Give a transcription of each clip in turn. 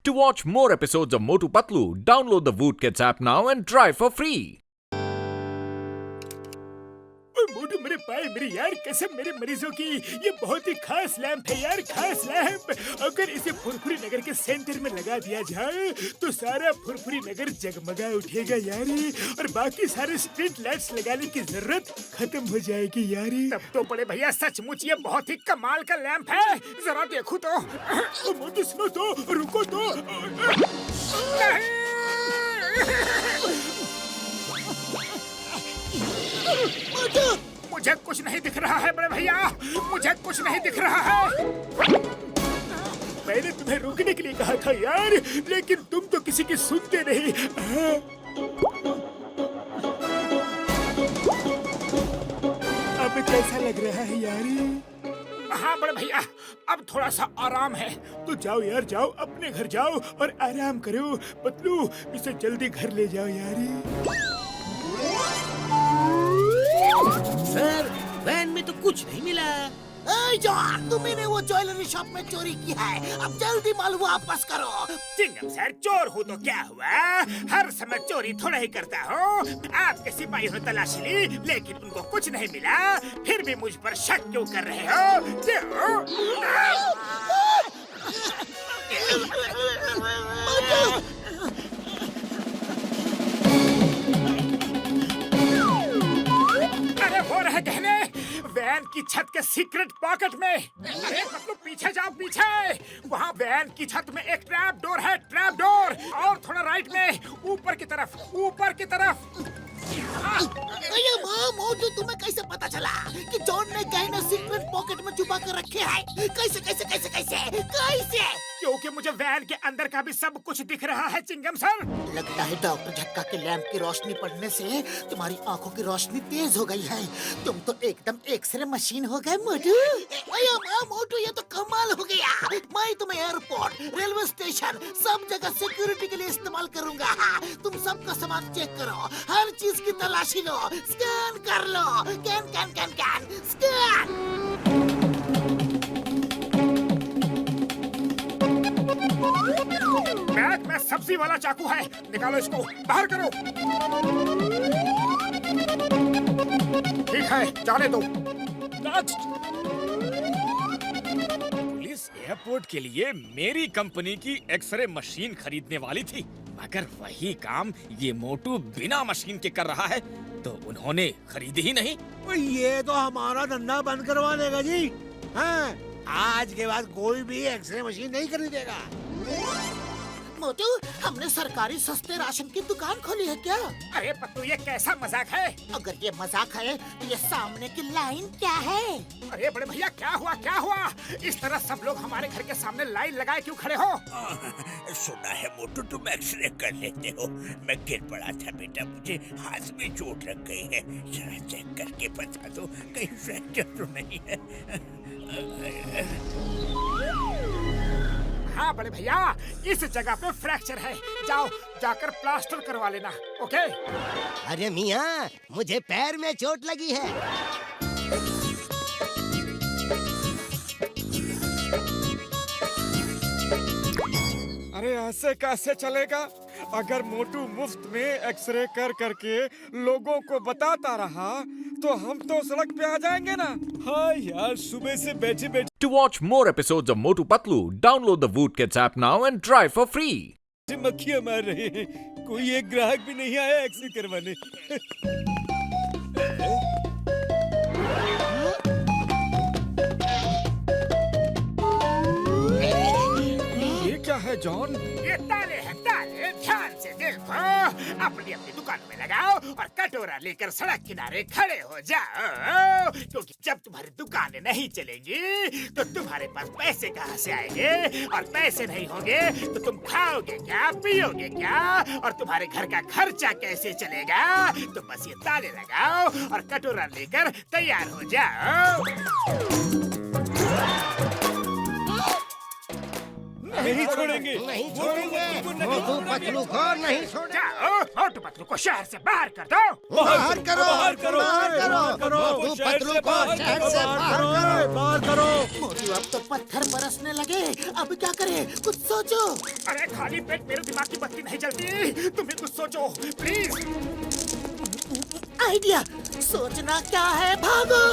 To watch more episodes of Motu Patlu, download the Voot Kids app now and try for free. मोटू मेरे पाए मेरी यार कसम मेरे मरीजों की ये बहुत ही खास लैंप है यार, खास लैंप। अगर इसे फुरफुरी नगर के सेंटर में लगा दिया जाए तो सारा फुरफुरी नगर जगमगा उठेगा यार, और बाकी सारे स्ट्रीट लाइट्स लगाने की जरूरत खत्म हो जाएगी यार। तब तो बड़े भैया सचमुच ये बहुत ही कमाल का लैंप है, जरा देखो तो। मोटू सुनो तो, रुको तो। मुझे कुछ नहीं दिख रहा है बड़े भैया, मुझे कुछ नहीं दिख रहा है। मैंने तुम्हें रुकने के लिए कहा था यार, लेकिन तुम तो किसी की सुनते नहीं। अब कैसा लग रहा है यार? हाँ बड़े भैया, अब थोड़ा सा आराम है। तो जाओ यार, जाओ अपने घर जाओ और आराम करो। पतलू इसे जल्दी घर ले जाओ यार। सर, वैन में तो कुछ नहीं मिला। जॉन, तुमने वो ज्वेलरी शॉप में चोरी की है, अब जल्दी माल वापस करो। चिंगम सर, चोर हूँ तो क्या हुआ, हर समय चोरी थोड़ा ही करता हूँ। आपके सिपाहियों ने तलाशी ली लेकिन उनको कुछ नहीं मिला, फिर भी मुझ पर शक क्यों कर रहे हो? क्यों? अरे वो रहे कहने, वैन की छत के सीक्रेट पॉकेट में। अरे मतलब पीछे जाओ, पीछे। वहाँ वैन की छत में एक ट्रैप डोर है, ट्रैप डोर। और थोड़ा राइट में, ऊपर की तरफ, ऊपर की तरफ। अरे माँ, मोटू तुम्हें कैसे पता चला कि जॉन ने गहने सीक्रेट पॉकेट में छुपा कर रखे हैं? कैसे कैसे कैसे कैसे कैसे? क्योंकि मुझे वैन के अंदर का भी सब कुछ दिख रहा है चिंगम सर। लगता है डॉक्टर झटका के लैंप की रोशनी पड़ने से तुम्हारी आंखों की रोशनी तेज हो गई है। तुम तो एकदम एक्सरे मशीन हो गए मोटू। अरे माँ मोटू, ये तो कमाल हो गया। मैं तुम्हें एयरपोर्ट, रेलवे स्टेशन, सब जगह सिक्योरिटी के लिए इस्तेमाल करूंगा। तुम सबका सामान चेक करो, हर चीज की तलाशी लो, स्कैन कर लो। Can can can can scan. Bag में सब्जी वाला चाकू है, निकालो इसको, बाहर करो। ठीक है, जाने दो। पुलिस एयरपोर्ट के लिए मेरी कंपनी की एक्सरे मशीन खरीदने वाली थी, मगर वही काम ये मोटू बिना मशीन के कर रहा है, तो उन्होंने खरीदी ही नहीं। ये तो हमारा धंधा बंद करवा देगा जी। हाँ, आज के बाद कोई भी एक्सरे मशीन नहीं खरीदेगा। मोटू, हमने सरकारी सस्ते राशन की दुकान खोली है क्या? अरे पत्तू, ये कैसा मजाक है? अगर ये मजाक है तो ये सामने की लाइन क्या है? अरे बड़े भैया, क्या हुआ, क्या हुआ? इस तरह सब लोग हमारे घर के सामने लाइन लगाए क्यों खड़े हो? सुना है मोटू तुम एक्सरे कर लेते हो। मैं गिर पड़ा था बेटा, मुझे हाथ में चोट लग गई है, जरा चेक करके बता दो कहीं फ्रैक्चर तो नहीं है। हाँ बड़े भैया, इस जगह पे फ्रैक्चर है, जाओ जाकर प्लास्टर करवा लेना। ओके? अरे मियाँ, मुझे पैर में चोट लगी है। अरे ऐसे कैसे चलेगा? अगर मोटू मुफ्त में एक्सरे कर करके लोगों को बताता रहा तो हम तो सड़क पे आ जाएंगे ना। हाँ यार, सुबह से बैठे बैठे। To watch more episodes of Motu Patlu, download the Voot Kids app now and try for free. मक्खियाँ मार रहे हैं, कोई एक ग्राहक भी नहीं आया एक्सरे करवाने। ये क्या है जॉन? ये ताले हैं, ताले। ध्यान से देखो, अपनी अपनी दुकान में लगाओ और कटोरा लेकर सड़क किनारे खड़े हो जाओ, क्योंकि जब तुम्हारी दुकानें नहीं चलेंगी तो तुम्हारे पास पैसे कहाँ से आएंगे, और पैसे नहीं होंगे तो तुम खाओगे क्या, पियोगे क्या, और तुम्हारे घर का खर्चा कैसे चलेगा? तो बस ये ताले लगाओ और कटोरा लेकर तैयार हो जाओ। नहीं छोड़ेंगे, नहीं छोड़ेंगे, मोटू पतलू को नहीं छोड़ेंगे। जाओ मोटू पतलू को शहर से बाहर कर दो। बाहर करो, बाहर करो, बाहर करो, मोटू पतलू को शहर से बाहर करो। मोटू अब तो पत्थर बरसने लगे, अब क्या करे, कुछ सोचो। अरे खाली पेट मेरे दिमाग की बत्ती नहीं जलती, तुम्हें कुछ सोचो प्लीज। आइडिया, सोचना क्या है, भागो।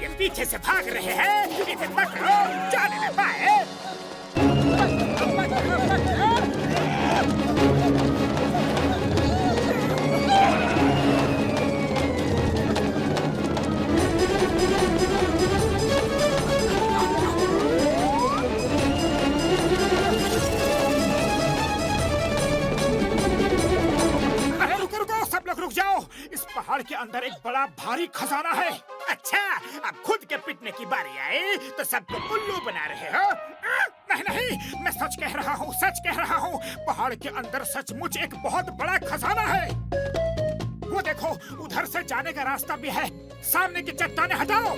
ये पीछे से भाग रहे हैं, इन्हें पकड़ो, जाने न पाए। अरे रुको रुको, सब लोग रुक जाओ। इस पहाड़ के अंदर एक बड़ा भारी खजाना है। अच्छा, अब खुद के पिटने की बारी आई तो सबको उल्लू बना रहे हो? नहीं नहीं, मैं सच कह रहा हूँ, सच कह रहा हूँ। पहाड़ के अंदर सचमुच एक बहुत बड़ा खजाना है। वो देखो, उधर से जाने का रास्ता भी है। सामने की चट्टानें हटाओ।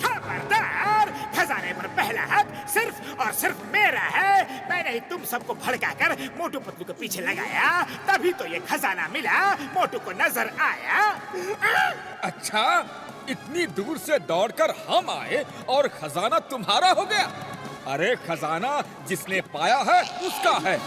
खबरदार, खजाने पर पहला हक सिर्फ और सिर्फ मेरा है। मैंने ही तुम सबको भड़काकर मोटू पतलू के पीछे लगाया, तभी तो ये खजाना मिला, मोटू को नजर आया। अच्छा, इतनी दूर से दौड़कर हम आए और खजाना तुम्हारा हो गया? अरे खजाना जिसने पाया है उसका है।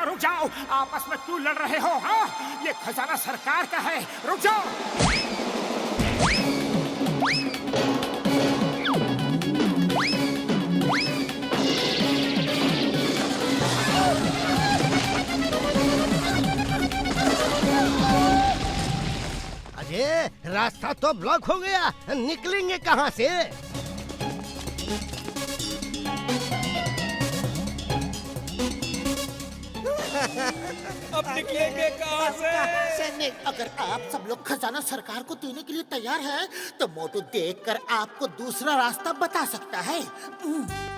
रुक जाओ, आपस में क्यों लड़ रहे हो? हाँ, ये खजाना सरकार का है, रुक जाओ। अरे रास्ता तो ब्लॉक हो गया, निकलेंगे कहाँ से? अब निकलेंगे कहाँ से? अगर आप सब लोग खजाना सरकार को देने के लिए तैयार हैं, तो मोटू देखकर आपको दूसरा रास्ता बता सकता है।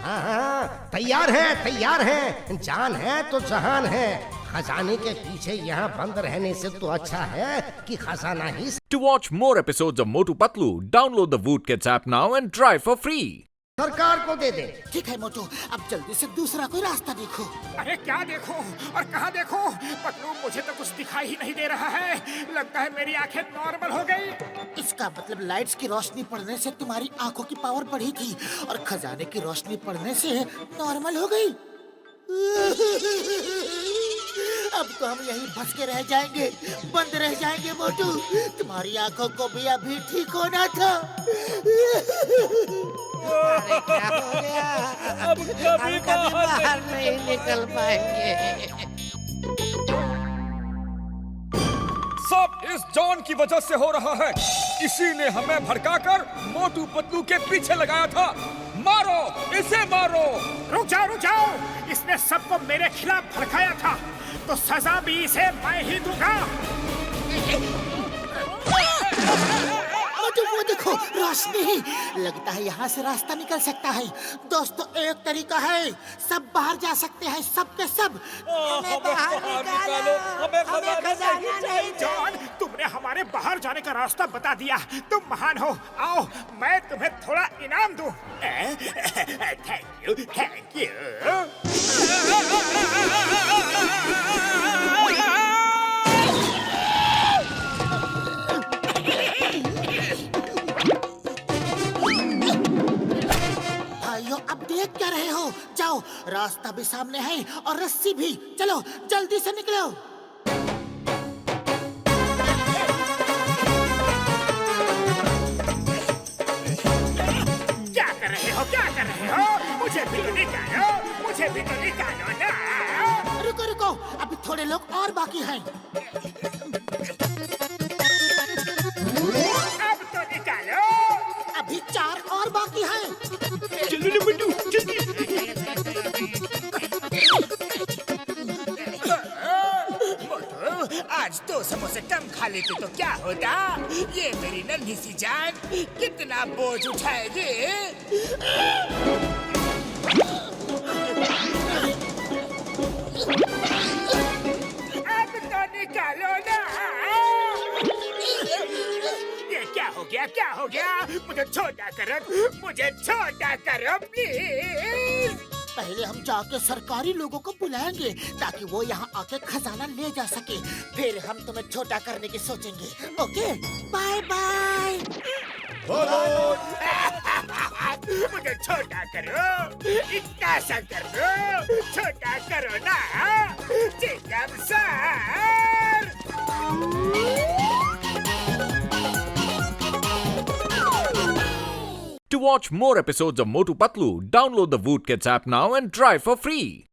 हाँ, तैयार है, जान है तो जहान है। खजाने के पीछे यहाँ बंद रहने से तो अच्छा है कि खजाना ही। To watch more episodes of Motu Patlu, download the Voot Kids app now and try for free. सरकार को दे दे। ठीक है मोटू, अब जल्दी से दूसरा कोई रास्ता देखो। अरे क्या देखो और कहाँ देखो? पतलू, मुझे तो कुछ दिखाई ही नहीं दे रहा है। लगता है मेरी आंखें नॉर्मल हो गई। इसका मतलब लाइट्स की रोशनी पड़ने से तुम्हारी आंखों की पावर बढ़ी थी और खजाने की रोशनी पड़ने से नॉर्मल हो गई। अब तो हम यहीं फंस के रह जाएंगे, बंद रह जाएंगे मोटू। तुम्हारी आंखों को भी अभी ठीक होना था। क्या हो गया? अब कभी बाहर नहीं निकल पाएंगे। सब इस जॉन की वजह से हो रहा है। इसी ने हमें भड़काकर मोटू पतलू के पीछे लगाया था। मारो, इसे मारो। रुक जाओ, इसने सबको मेरे खिलाफ भड़काया था, तो सजा भी इसे मैं ही दूंगा। वो देखो, रोशनी। लगता है यहाँ से रास्ता निकल सकता है। दोस्तों, एक तरीका है, सब बाहर जा सकते हैं, सब के सब। हमें बाहर निकालो, हमें खजाना नहीं। जॉन, तुमने हमारे बाहर जाने का रास्ता बता दिया। तुम महान हो। आओ, मैं तुम्हें थोड़ा इनाम दूं। Thank you. क्या रहे हो? जाओ, रास्ता भी सामने है और रस्सी भी। चलो जल्दी से निकलो। क्या कर रहे हो? क्या कर रहे हो? मुझे भी तो निकालो, मुझे भी तो निकालो ना। रुको रुको, अभी थोड़े लोग और बाकी हैं। अब तो निकालो। अभी 4 और बाकी हैं। चलो ना मोटू जल्दी। मोटू, आज 2 समोसे कम खा लेते तो क्या होता? ये मेरी नन्ही सी जान कितना बोझ उठाएगी। अब तो निकालो ना। ये क्या हो गया? क्या हो गया? मुझे छोटा करो, मुझे छोटा करो प्लीज। पहले हम जाके सरकारी लोगों को बुलाएंगे ताकि वो यहाँ आके खजाना ले जा सके। फिर हम तुम्हें छोटा करने की सोचेंगे। Okay, bye bye. मुझे छोटा करो, इतना सा कर दो, छोटा करो ना chicken sir. To watch more episodes of Motu Patlu, download the Voot Kids app now and try for free.